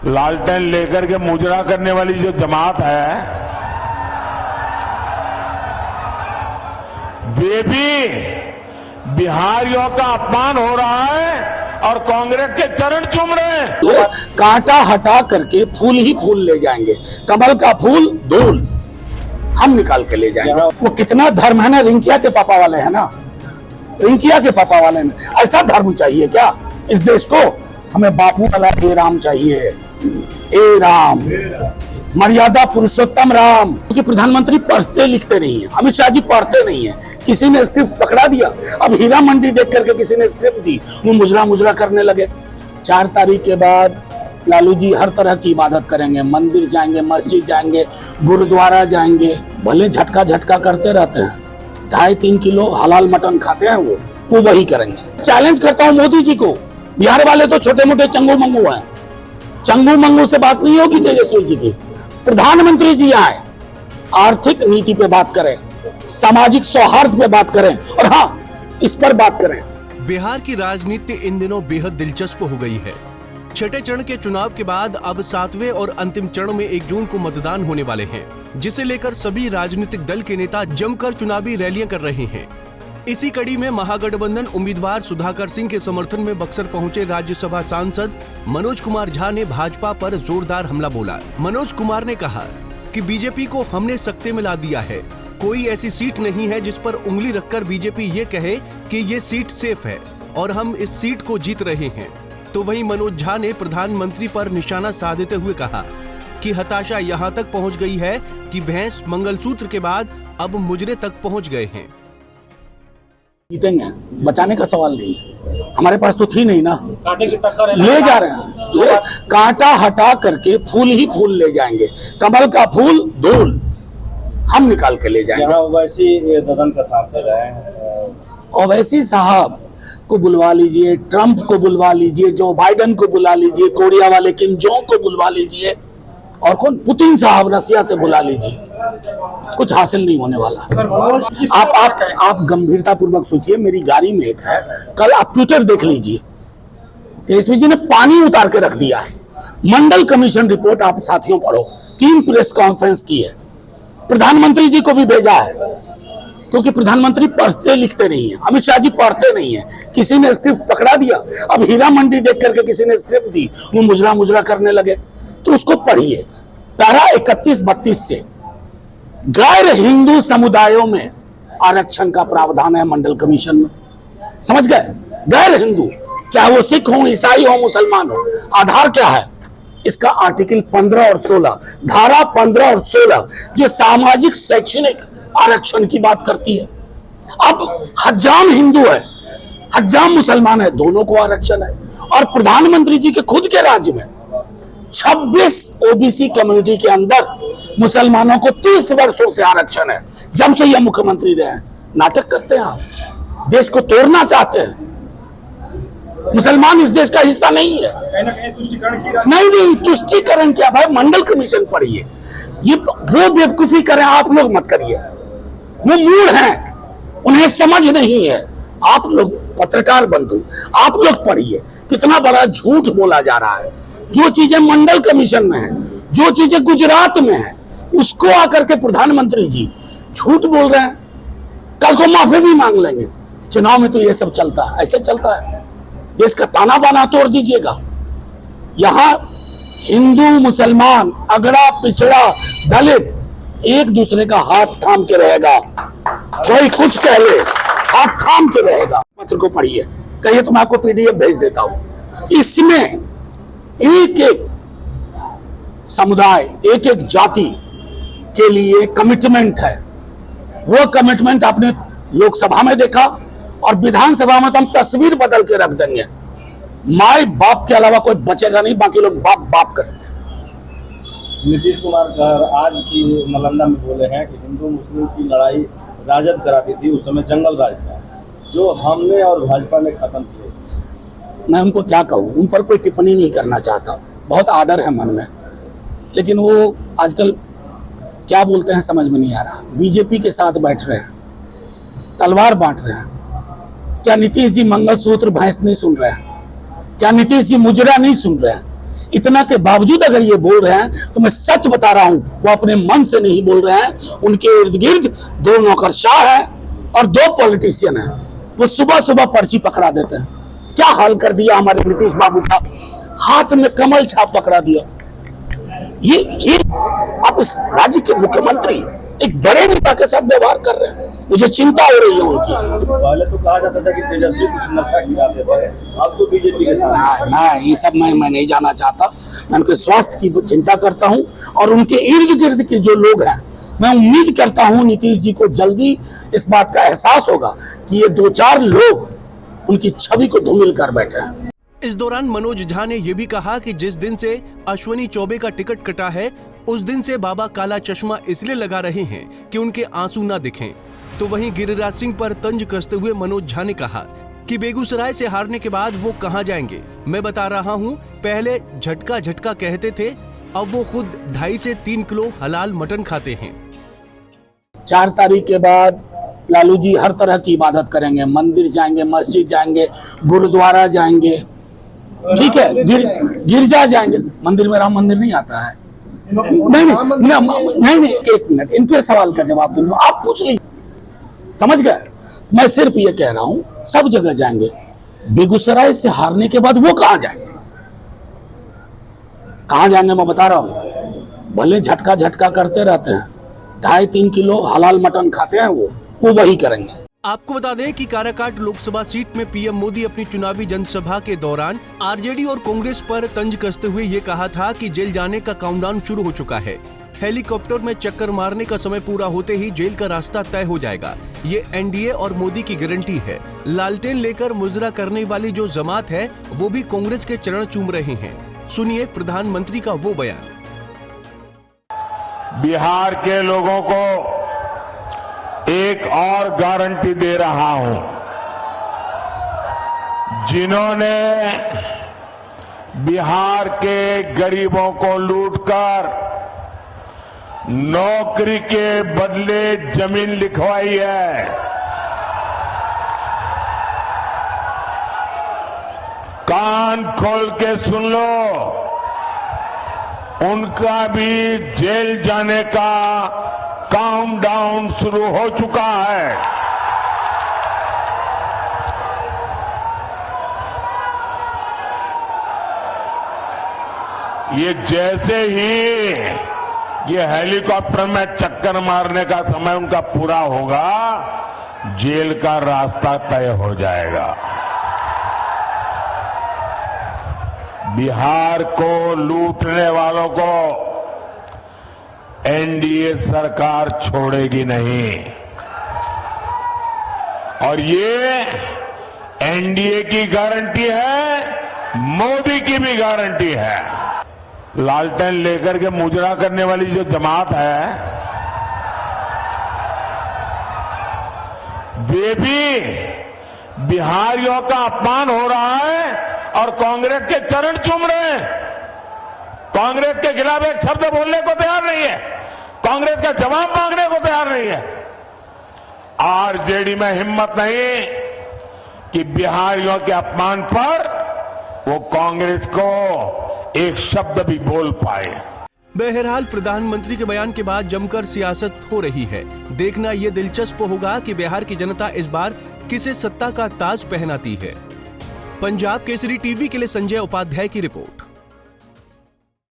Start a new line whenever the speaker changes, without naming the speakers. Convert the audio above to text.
लालटेन लेकर के मुजरा करने वाली जो जमात है, वे भी बिहारियों का अपमान हो रहा है और कांग्रेस के चरण चूम रहे हैं।
कांटा हटा करके फूल ही फूल ले जाएंगे, कमल का फूल धूल हम निकाल के ले जाएंगे। वो कितना धर्म है ना, रिंकिया के पापा वाले है ना, रिंकिया के पापा वाले में ऐसा धर्म चाहिए क्या इस देश को? हमें बापू वाला हे राम चाहिए, हे राम, मर्यादा पुरुषोत्तम राम। क्योंकि प्रधानमंत्री पढ़ते लिखते नहीं है, अमित शाह जी पढ़ते नहीं है, किसी ने स्क्रिप्ट पकड़ा दिया, अब हीरा मंडी देख करके किसी ने स्क्रिप्ट दी, वो मुजरा करने लगे। 4 तारीख के बाद लालू जी हर तरह की इबादत करेंगे, मंदिर जाएंगे, मस्जिद जाएंगे, गुरुद्वारा जाएंगे, भले झटका करते रहते हैं, 2.5-3 किलो हलाल मटन खाते हैं, वो वही करेंगे। चैलेंज करता हूँ मोदी जी को, बिहार वाले तो छोटे मोटे चंगू मंगू हैं, चंगू मंगू से बात नहीं होगी तेजस्वी जी की। प्रधानमंत्री जी आए, आर्थिक नीति पे बात करें, सामाजिक सौहार्द पे बात करें, और हाँ, इस पर बात करें।
बिहार की राजनीति इन दिनों बेहद दिलचस्प हो गई है। छठे चरण के चुनाव के बाद अब 7वें और अंतिम चरण में 1 जून को मतदान होने वाले हैं, जिसे लेकर सभी राजनीतिक दल के नेता जमकर चुनावी रैलियां कर रहे हैं। इसी कड़ी में महागठबंधन उम्मीदवार सुधाकर सिंह के समर्थन में बक्सर पहुंचे राज्यसभा सांसद मनोज कुमार झा ने भाजपा पर जोरदार हमला बोला। मनोज कुमार ने कहा कि बीजेपी को हमने सत्ते में ला दिया है, कोई ऐसी सीट नहीं है जिस पर उंगली रखकर बीजेपी ये कहे कि ये सीट सेफ है और हम इस सीट को जीत रहे हैं। तो वहीं मनोज झा ने प्रधानमंत्री पर निशाना साधते हुए कहा कि हताशा यहाँ तक पहुँच गई है कि भैंस मंगलसूत्र के बाद अब मुजरे तक पहुँच गए हैं।
जीतेंगे, बचाने का सवाल नहीं है, हमारे पास तो थी नहीं ना,
कांटे की टक्कर है,
ले जा रहे हैं, कांटा हटा करके फूल ही फूल ले जाएंगे, कमल का फूल धूल हम निकाल के ले जाएंगे।
ओवैसी ददन का साथ दे रहे हैं।
ओवैसी साहब को बुलवा लीजिए, ट्रंप को बुलवा लीजिए, जो बाइडन को बुला लीजिए, कोरिया वाले किम जोंग को बुलवा लीजिए, और कौन, पुतिन साहब रसिया से बुला लीजिए, कुछ हासिल नहीं होने वाला। आप गंभीरता पूर्वक सोचिए। मेरी गाड़ी में एक है, कल आप ट्विटर देख लीजिए, तेजस्वी जी ने पानी उतार के रख दिया है। मंडल कमीशन रिपोर्ट आप साथियों पढ़ो, 3 प्रेस कॉन्फ्रेंस की है, प्रधानमंत्री जी को भी भेजा है, क्योंकि प्रधानमंत्री पढ़ते लिखते नहीं है, अमित शाह जी पढ़ते नहीं है, किसी ने स्क्रिप्ट पकड़ा दिया, अब हीरा मंडी देख करके किसी ने स्क्रिप्ट दी, वो मुजरा करने लगे, तो उसको पढ़िए। पैरा 31-32 से गैर हिंदू समुदायों में आरक्षण का प्रावधान है मंडल कमीशन में, समझ गए? गैर हिंदू, चाहे वो सिख हो, ईसाई हो, मुसलमान हो, आधार क्या है इसका? आर्टिकल 15 और 16, धारा 15 और 16 जो सामाजिक शैक्षणिक आरक्षण की बात करती है। अब हजाम हिंदू है, हजाम मुसलमान है, दोनों को आरक्षण है। और प्रधानमंत्री जी के खुद के राज्य में 26 ओबीसी कम्युनिटी के अंदर मुसलमानों को 30 वर्षों से आरक्षण है, जब से यह मुख्यमंत्री रहे हैं। नाटक करते हैं आप, देश को तोड़ना चाहते हैं। मुसलमान इस देश का हिस्सा नहीं है।
कहीं तुष्टिकरण की
नहीं, तुष्टिकरण क्या भाई, मंडल कमीशन पढ़िए। ये वो बेवकूफी करें आप लोग मत करिए, वो मूड हैं, उन्हें समझ नहीं है। आप लोग पत्रकार बंधु, आप लोग पढ़िए, कितना बड़ा झूठ बोला जा रहा है। जो चीजें मंडल कमीशन में है, जो चीजें गुजरात में है, उसको आकर के प्रधानमंत्री जी झूठ बोल रहे हैं। कल को माफी भी मांग लेंगे। चुनाव में तो ये सब चलता है, ऐसे चलता है। देश का ताना बाना तोड़ दीजिएगा। यहाँ हिंदू मुसलमान, अगड़ा पिछड़ा दलित एक दूसरे का हाथ थाम के रहेगा। कोई कुछ कह ले, हाथ थाम के रहेगा। पत्र को पढ़िए, कहिए तो मैं आपको पीडीएफ भेज देता हूं। इसमें एक एक समुदाय, एक एक जाति के लिए कमिटमेंट है। वो कमिटमेंट आपने लोकसभा में देखा, और विधानसभा में तो हम तस्वीर बदल के रख देंगे। माई बाप के अलावा कोई बचेगा नहीं, बाकी लोग बाप बाप करेंगे।
नीतीश कुमार आज की नालंदा में बोले हैं कि हिंदू मुस्लिम की लड़ाई राजद कराती थी, उस समय जंगल राज था, जो हमने और भाजपा ने खत्म किया।
मैं उनको क्या कहूँ, उन पर कोई टिप्पणी नहीं करना चाहता, बहुत आदर है मन में, लेकिन वो आजकल क्या बोलते हैं समझ में नहीं आ रहा। बीजेपी के साथ बैठ रहे हैं, तलवार बांट रहे हैं। क्या नीतीश जी मंगलसूत्र भैंस नहीं सुन रहे हैं? क्या नीतीश जी मुजरा नहीं सुन रहे हैं? इतना के बावजूद अगर ये बोल रहे हैं तो मैं सच बता रहा हूं, वो अपने मन से नहीं बोल रहे हैं। उनके इर्द गिर्द 2 नौकरशाह है और 2 पॉलिटिशियन है। वो सुबह सुबह पर्ची पकड़ा देते हैं। क्या हाल कर दिया हमारे नीतीश बाबू का, हाथ में कमल छाप पकड़ा दिया। ये आप इस राज्य के मुख्यमंत्री एक बड़े नेता के साथ व्यवहार कर रहे हैं, मुझे चिंता हो रही है उनकी।
पहले तो कहा जाता था कि तेजस्वी कुछ नशा गिराते थे, अब तो बीजेपी के साथ।
ना ये सब मैं नहीं जाना चाहता। मैं उनके स्वास्थ्य की चिंता करता हूं और उनके इर्द गिर्द के जो लोग हैं, मैं उम्मीद करता हूं नीतीश जी को जल्दी इस बात का एहसास होगा कि ये 2-4 लोग उनकी छवि को धूमिल कर बैठे हैं।
इस दौरान मनोज झा ने यह भी कहा कि जिस दिन से अश्विनी चौबे का टिकट कटा है, उस दिन से बाबा काला चश्मा इसलिए लगा रहे हैं कि उनके आंसू न दिखें। तो वहीं गिरिराज सिंह पर तंज कसते हुए मनोज झा ने कहा कि बेगूसराय से हारने के बाद वो कहां जाएंगे। मैं बता रहा हूं, पहले झटका झटका कहते थे, अब वो खुद 2.5 से 3 किलो हलाल मटन खाते हैं।
4 तारीख के बाद लालू जी हर तरह की इबादत करेंगे, मंदिर जाएंगे, मस्जिद जाएंगे, गुरुद्वारा जाएंगे, ठीक है, गिरजा जाएंगे। मंदिर में राम मंदिर नहीं आता है। नहीं, एक मिनट, इनके सवाल का जवाब दूंगा, आप पूछ लीजिए, समझ गए। मैं सिर्फ ये कह रहा हूं, सब जगह जाएंगे। बेगूसराय से हारने के बाद वो कहां जाएंगे, मैं बता रहा हूं। भले झटका झटका करते रहते हैं, 2.5-3 किलो हलाल मटन खाते हैं, वो वही करेंगे।
आपको बता दें कि काराकाट लोकसभा सीट में पीएम मोदी अपनी चुनावी जनसभा के दौरान आरजेडी और कांग्रेस पर तंज कसते हुए ये कहा था कि जेल जाने का काउंटडाउन शुरू हो चुका है। हेलीकॉप्टर में चक्कर मारने का समय पूरा होते ही जेल का रास्ता तय हो जाएगा। ये एनडीए और मोदी की गारंटी है। लालटेन लेकर मुजरा करने वाली जो जमात है, वो भी कांग्रेस के चरण चूम रहे हैं। सुनिए प्रधानमंत्री का वो बयान।
बिहार के लोगों को एक और गारंटी दे रहा हूं, जिन्होंने बिहार के गरीबों को लूटकर नौकरी के बदले जमीन लिखवाई है, कान खोल के सुन लो, उनका भी जेल जाने का काउंटडाउन शुरू हो चुका है। ये जैसे ही ये हेलीकॉप्टर में चक्कर मारने का समय उनका पूरा होगा, जेल का रास्ता तय हो जाएगा। बिहार को लूटने वालों को एनडीए सरकार छोड़ेगी नहीं, और ये एनडीए की गारंटी है, मोदी की भी गारंटी है। लालटेन लेकर के मुजरा करने वाली जो जमात है, वे भी बिहारियों का अपमान हो रहा है और कांग्रेस के चरण चूम रहे हैं। कांग्रेस के खिलाफ एक शब्द बोलने को तैयार नहीं है, कांग्रेस का जवाब मांगने को तैयार नहीं है। आरजेडी में हिम्मत नहीं कि बिहारियों के अपमान पर वो कांग्रेस को एक शब्द भी बोल पाए।
बहरहाल प्रधानमंत्री के बयान के बाद जमकर सियासत हो रही है। देखना ये दिलचस्प होगा कि बिहार की जनता इस बार किसे सत्ता का ताज पहनाती है। पंजाब केसरी टीवी के लिए संजय उपाध्याय की रिपोर्ट।